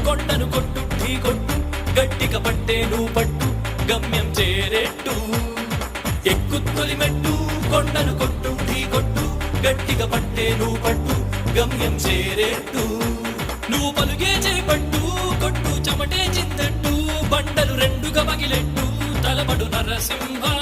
కొండను కొట్టు ఢీ కొట్టు గట్టిగా పట్టే నువ్వు పట్టు గమ్యం చేరేట్టు ఎక్కు తొలిమెట్టు కొండను కొట్టు ఢీ కొట్టు గట్టిగా పట్టే నువ్వు పట్టు గమ్యం చేరేట్టు నువ్వు పలుగే చేపట్టు కొట్టు చెమటే చిందట్టు బండలు రెండుగా పగిలెట్టు తలపడు నరసింహ